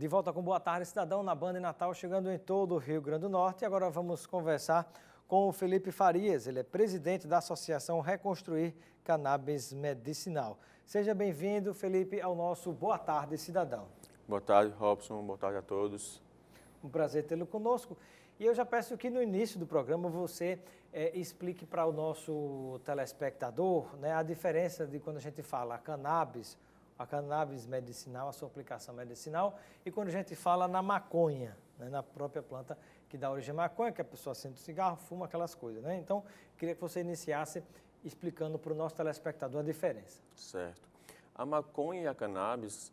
De volta com Boa Tarde, Cidadão, na Band Natal, chegando em todo o Rio Grande do Norte. E agora vamos conversar com o Felipe Farias. Ele é presidente da Associação Reconstruir Cannabis Medicinal. Seja bem-vindo, Felipe, ao nosso Boa Tarde, Cidadão. Boa tarde, Robson. Boa tarde a todos. Um prazer tê-lo conosco. E eu já peço que no início do programa você explique para o nosso telespectador, né, a diferença de quando a gente fala a cannabis medicinal, a sua aplicação medicinal, e quando a gente fala na maconha, né, na própria planta que dá origem à maconha, que a pessoa acende o cigarro, fuma, aquelas coisas, né? Então, queria que você iniciasse explicando para o nosso telespectador a diferença. Certo. A maconha e a cannabis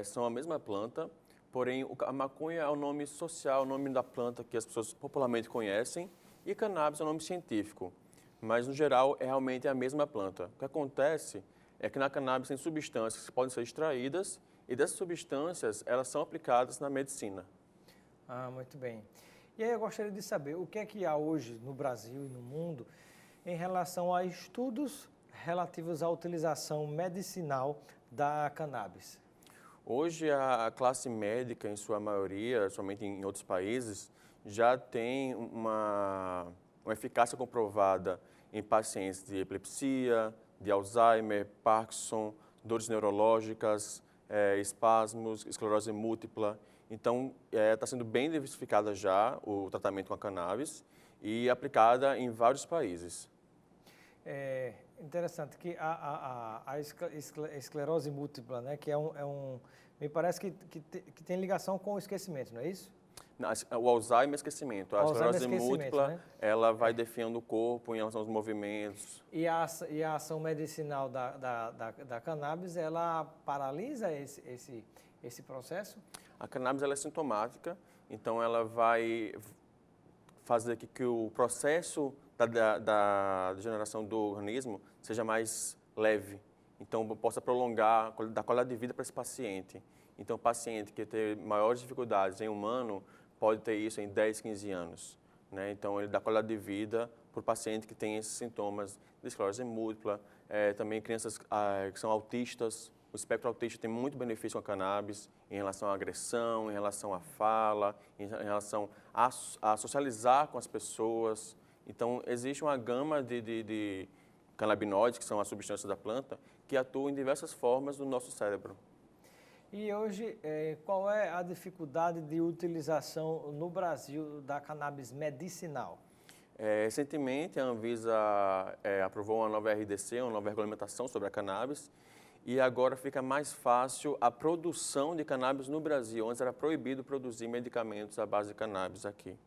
são a mesma planta, porém a maconha é o nome social, o nome da planta que as pessoas popularmente conhecem, e cannabis é o nome científico, mas no geral é realmente a mesma planta. O que acontece é que na cannabis tem substâncias que podem ser extraídas e dessas substâncias elas são aplicadas na medicina. Ah, muito bem. E aí eu gostaria de saber o que é que há hoje no Brasil e no mundo em relação a estudos relativos à utilização medicinal da cannabis. Hoje a classe médica, em sua maioria, somente em outros países, já tem uma eficácia comprovada em pacientes de epilepsia, de Alzheimer, Parkinson, dores neurológicas, espasmos, esclerose múltipla. Então, está sendo bem diversificada já o tratamento com a cannabis e aplicada em vários países. É interessante que a esclerose múltipla, né, que me parece que tem ligação com o esquecimento, não é isso? O Alzheimer é esquecimento. A esclerose múltipla, né? ela vai definhando o corpo em relação aos movimentos. E a ação medicinal da cannabis, ela paralisa esse processo? A cannabis ela é sintomática, então ela vai fazer que o processo da degeneração do organismo seja mais leve. Então, possa prolongar, dar qualidade de vida para esse paciente. Então, o paciente que tem maiores dificuldades em humano pode ter isso em 10, 15 anos. Né? Então, ele dá qualidade de vida para o paciente que tem esses sintomas de esclerose múltipla, também crianças que são autistas. O espectro autista tem muito benefício com a cannabis em relação à agressão, em relação à fala, em relação a socializar com as pessoas. Então, existe uma gama de canabinoides, que são as substâncias da planta, que atuam em diversas formas no nosso cérebro. E hoje, qual é a dificuldade de utilização no Brasil da cannabis medicinal? Recentemente, a Anvisa aprovou uma nova RDC, uma nova regulamentação sobre a cannabis, e agora fica mais fácil a produção de cannabis no Brasil. Antes era proibido produzir medicamentos à base de cannabis aqui.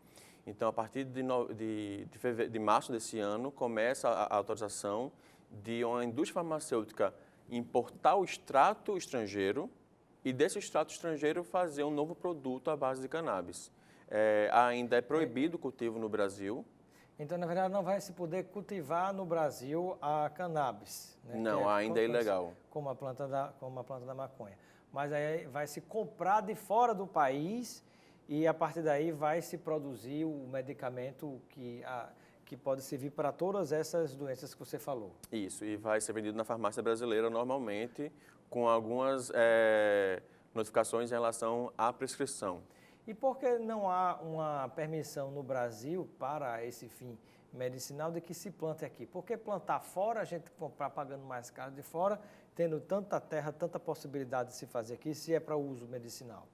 Então, a partir de março desse ano, começa a autorização de uma indústria farmacêutica importar o extrato estrangeiro e desse extrato estrangeiro fazer um novo produto à base de cannabis. Ainda é proibido o cultivo no Brasil. Então, na verdade, não vai se poder cultivar no Brasil a cannabis, né? Não, ainda é ilegal. Como a planta da maconha. Mas aí vai se comprar de fora do país e a partir daí vai se produzir o medicamento que pode servir para todas essas doenças que você falou. Isso, e vai ser vendido na farmácia brasileira normalmente, com algumas notificações em relação à prescrição. E por que não há uma permissão no Brasil para esse fim medicinal de que se plante aqui? Por que plantar fora, a gente comprar pagando mais caro de fora, tendo tanta terra, tanta possibilidade de se fazer aqui, se é para uso medicinal?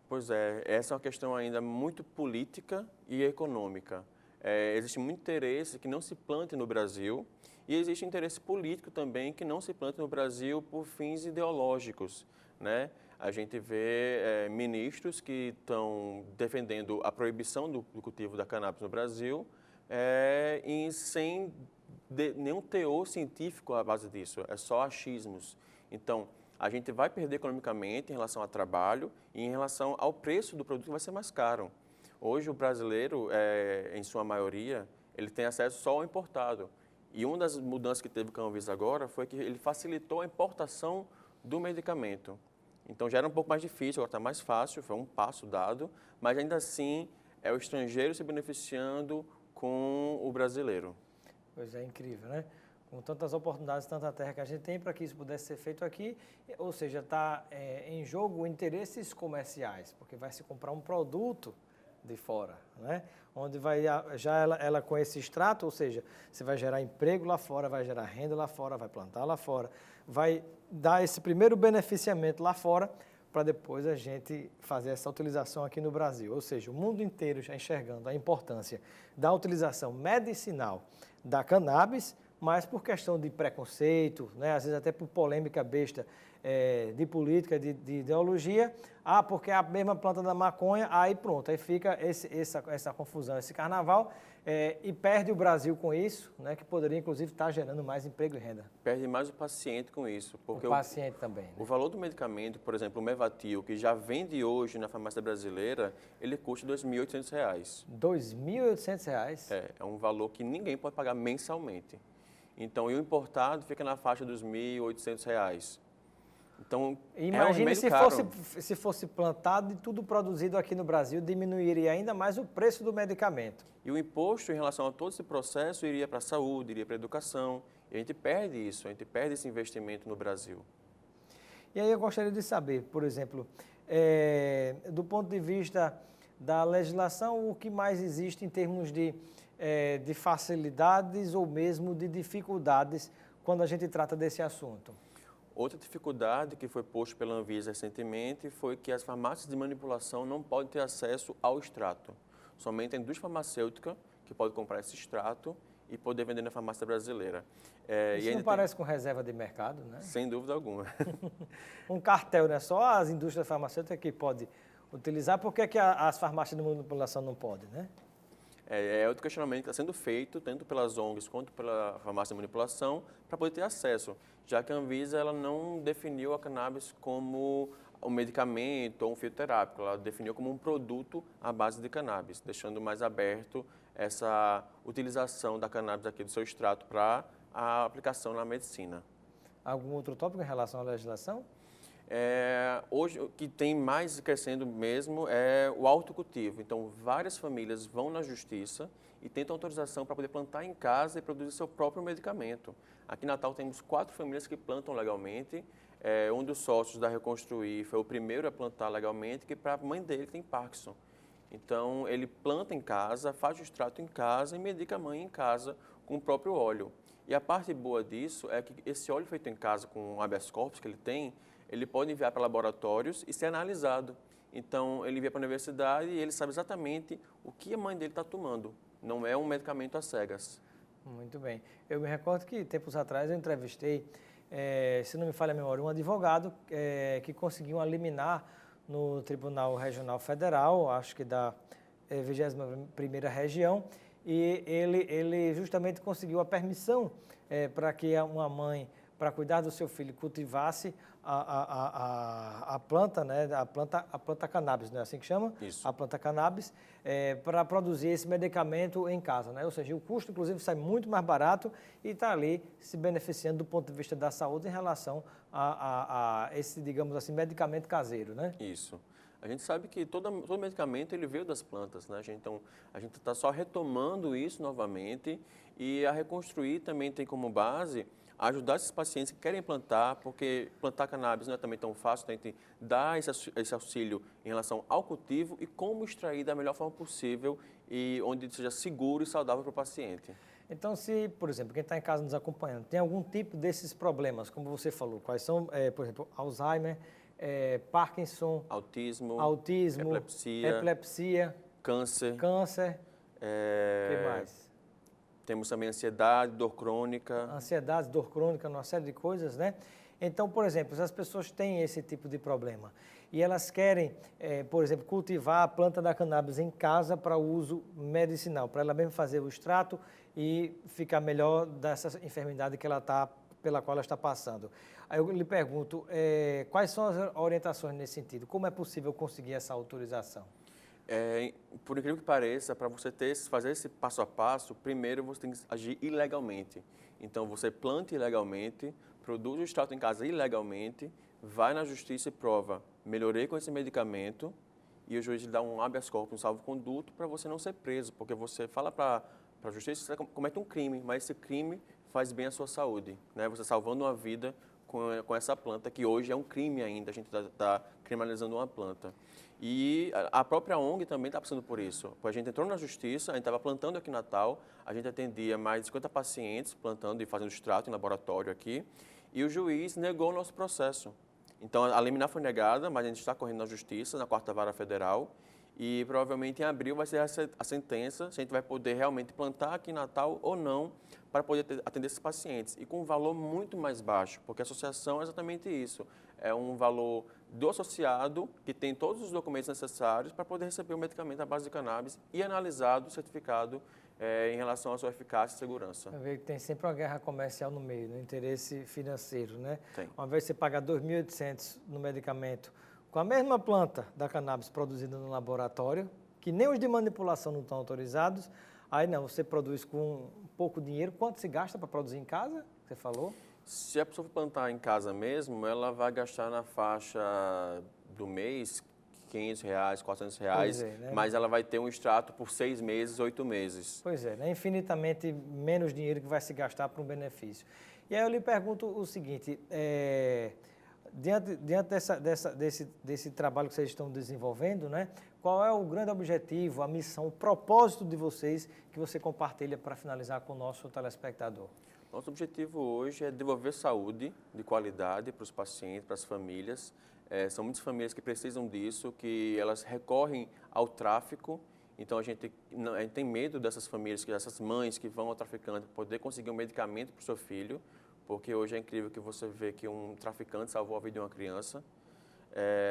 Pois é, essa é uma questão ainda muito política e econômica. Existe muito interesse que não se plante no Brasil e existe interesse político também que não se plante no Brasil por fins ideológicos, né? A gente vê ministros que estão defendendo a proibição do cultivo da cannabis no Brasil sem nenhum teor científico à base disso, é só achismos. Então, a gente vai perder economicamente em relação ao trabalho e em relação ao preço do produto que vai ser mais caro. Hoje, o brasileiro, em sua maioria, ele tem acesso só ao importado. E uma das mudanças que teve com a Anvisa agora foi que ele facilitou a importação do medicamento. Então, já era um pouco mais difícil, agora está mais fácil, foi um passo dado, mas ainda assim é o estrangeiro se beneficiando com o brasileiro. Pois é, incrível, né? com tantas oportunidades, tanta terra que a gente tem para que isso pudesse ser feito aqui, ou seja, está em jogo interesses comerciais, porque vai se comprar um produto de fora, né? Onde vai já ela com esse extrato, ou seja, você vai gerar emprego lá fora, vai gerar renda lá fora, vai plantar lá fora, vai dar esse primeiro beneficiamento lá fora, para depois a gente fazer essa utilização aqui no Brasil. Ou seja, o mundo inteiro já enxergando a importância da utilização medicinal da cannabis, mas por questão de preconceito, né, às vezes até por polêmica besta de política, de ideologia, porque é a mesma planta da maconha, aí pronto, aí fica essa confusão, esse carnaval, e perde o Brasil com isso, né, que poderia inclusive estar gerando mais emprego e renda. Perde mais o paciente com isso. Porque o paciente também. Né? O valor do medicamento, por exemplo, o Mevatil, que já vende hoje na farmácia brasileira, ele custa R$ 2.800. R$ 2.800? É um valor que ninguém pode pagar mensalmente. Então, e o importado fica na faixa dos R$ 1.800. Então, imagine se fosse plantado e tudo produzido aqui no Brasil, diminuiria ainda mais o preço do medicamento. E o imposto em relação a todo esse processo iria para a saúde, iria para a educação. E a gente perde isso, a gente perde esse investimento no Brasil. E aí eu gostaria de saber, por exemplo, do ponto de vista da legislação, o que mais existe em termos de facilidades ou mesmo de dificuldades quando a gente trata desse assunto? Outra dificuldade que foi posta pela Anvisa recentemente foi que as farmácias de manipulação não podem ter acesso ao extrato. Somente a indústria farmacêutica que pode comprar esse extrato e poder vender na farmácia brasileira. Isso não parece com reserva de mercado, né? Sem dúvida alguma. Um cartel, né? Só as indústrias farmacêuticas que podem utilizar, por que as farmácias de manipulação não podem, né? É outro questionamento que está sendo feito, tanto pelas ONGs quanto pela farmácia de manipulação, para poder ter acesso, já que a Anvisa ela não definiu a cannabis como um medicamento ou um fitoterápico, ela definiu como um produto à base de cannabis, deixando mais aberto essa utilização da cannabis aqui do seu extrato para a aplicação na medicina. Algum outro tópico em relação à legislação? Hoje, o que tem mais crescendo mesmo é o autocultivo. Então, várias famílias vão na justiça e tentam autorização para poder plantar em casa e produzir seu próprio medicamento. Aqui em Natal temos 4 famílias que plantam legalmente. Um dos sócios da Reconstruir foi o primeiro a plantar legalmente, que para a mãe dele que tem Parkinson. Então, ele planta em casa, faz o extrato em casa e medica a mãe em casa com o próprio óleo. E a parte boa disso é que esse óleo feito em casa com o habeas corpus que ele tem, ele pode enviar para laboratórios e ser analisado. Então, ele envia para a universidade e ele sabe exatamente o que a mãe dele está tomando. Não é um medicamento às cegas. Muito bem. Eu me recordo que, tempos atrás, eu entrevistei, se não me falha a memória, um advogado que conseguiu uma liminar no Tribunal Regional Federal, acho que da 21ª Região, e ele justamente conseguiu a permissão para que uma mãe, para cuidar do seu filho, cultivasse a planta, né, a planta cannabis, não é assim que chama? Isso. A planta cannabis, para produzir esse medicamento em casa, né? Ou seja, o custo, inclusive, sai muito mais barato e está ali se beneficiando do ponto de vista da saúde em relação a esse, digamos assim, medicamento caseiro, né? Isso. A gente sabe que todo medicamento ele veio das plantas, né? Então, a gente está só retomando isso novamente e a Reconstruir também tem como base ajudar esses pacientes que querem plantar, porque plantar cannabis não é também tão fácil, então a gente dá esse auxílio em relação ao cultivo e como extrair da melhor forma possível e onde seja seguro e saudável para o paciente. Então, se, por exemplo, quem está em casa nos acompanhando, tem algum tipo desses problemas, como você falou, quais são, por exemplo, Alzheimer, Parkinson, autismo, epilepsia, câncer. Que mais? Temos também ansiedade, dor crônica. Ansiedade, dor crônica, uma série de coisas, né? Então, por exemplo, se as pessoas têm esse tipo de problema e elas querem, por exemplo, cultivar a planta da cannabis em casa para uso medicinal, para ela mesmo fazer o extrato e ficar melhor dessa enfermidade pela qual ela está passando. Aí eu lhe pergunto, quais são as orientações nesse sentido? Como é possível conseguir essa autorização? Por incrível que pareça, para você fazer esse passo a passo, primeiro você tem que agir ilegalmente. Então, você planta ilegalmente, produz o extrato em casa ilegalmente, vai na justiça e prova, melhorei com esse medicamento, e o juiz lhe dá um habeas corpus, um salvo-conduto, para você não ser preso, porque você fala para a justiça que você comete um crime, mas esse crime faz bem à sua saúde, né? Você salvando uma vida com essa planta, que hoje é um crime ainda, a gente está criminalizando uma planta. E a própria ONG também está passando por isso. A gente entrou na justiça, a gente estava plantando aqui em Natal, a gente atendia mais de 50 pacientes plantando e fazendo extrato em laboratório aqui, e o juiz negou o nosso processo. Então, a liminar foi negada, mas a gente está correndo na justiça, na 4ª Vara Federal, e provavelmente em abril vai ser a sentença, se a gente vai poder realmente plantar aqui em Natal ou não, para poder atender esses pacientes. E com um valor muito mais baixo, porque a associação é exatamente isso. É um valor do associado que tem todos os documentos necessários para poder receber o medicamento à base de cannabis e analisado, certificado em relação à sua eficácia e segurança. Eu vejo que tem sempre uma guerra comercial no meio, no interesse financeiro, né? Tem. Uma vez você pagar 2.800 no medicamento, com a mesma planta da cannabis produzida no laboratório, que nem os de manipulação não estão autorizados, aí não, você produz com pouco dinheiro. Quanto se gasta para produzir em casa, você falou? Se a pessoa for plantar em casa mesmo, ela vai gastar na faixa do mês R$500, R$400, né? mas ela vai ter um extrato por 6 meses, 8 meses. Pois é, né? Infinitamente menos dinheiro que vai se gastar para um benefício. E aí eu lhe pergunto o seguinte, diante desse trabalho que vocês estão desenvolvendo, né? Qual é o grande objetivo, a missão, o propósito de vocês que você compartilha para finalizar com o nosso telespectador? Nosso objetivo hoje é devolver saúde de qualidade para os pacientes, para as famílias. São muitas famílias que precisam disso, que elas recorrem ao tráfico. Então, a gente tem medo dessas famílias, dessas mães que vão ao traficante poder conseguir um medicamento para o seu filho, porque hoje é incrível que você vê que um traficante salvou a vida de uma criança.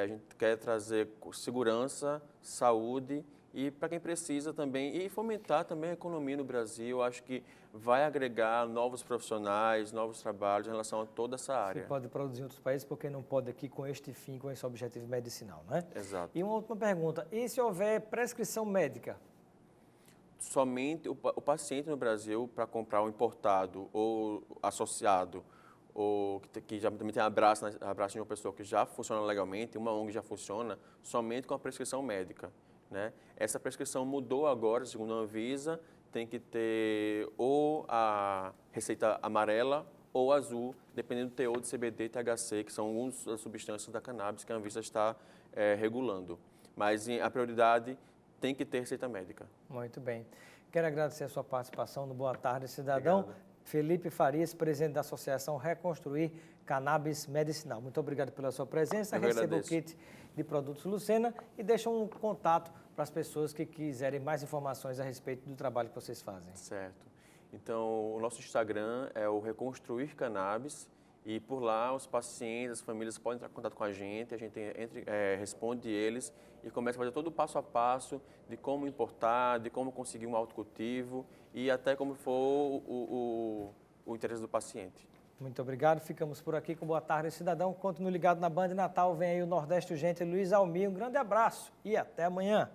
A gente quer trazer segurança, saúde e para quem precisa também, e fomentar também a economia no Brasil. Eu acho que vai agregar novos profissionais, novos trabalhos em relação a toda essa área. Você pode produzir em outros países, porque não pode aqui com este fim, com esse objetivo medicinal, né? Exato. E uma última pergunta, e se houver prescrição médica? Somente o paciente no Brasil, para comprar um importado ou associado, ou que já também tem abraço de uma pessoa que já funciona legalmente, uma ONG já funciona, somente com a prescrição médica, né? Essa prescrição mudou agora, segundo a Anvisa, tem que ter ou a receita amarela ou azul, dependendo do teor de CBD e THC, que são algumas das substâncias da cannabis que a Anvisa está regulando. Mas a prioridade tem que ter receita médica. Muito bem. Quero agradecer a sua participação no Boa Tarde, Cidadão. Obrigado. Felipe Farias, presidente da Associação Reconstruir Cannabis Medicinal. Muito obrigado pela sua presença. Receba o kit de produtos Lucena e deixa um contato para as pessoas que quiserem mais informações a respeito do trabalho que vocês fazem. Certo. Então, o nosso Instagram é o Reconstruir Cannabis e por lá os pacientes, as famílias podem entrar em contato com a gente responde eles e começa a fazer todo o passo a passo de como importar, de como conseguir um autocultivo e até como for o interesse do paciente. Muito obrigado. Ficamos por aqui com Boa Tarde, Cidadão. Continue ligado na Band Natal. Vem aí o Nordeste Urgente, Luiz Almir. Um grande abraço e até amanhã.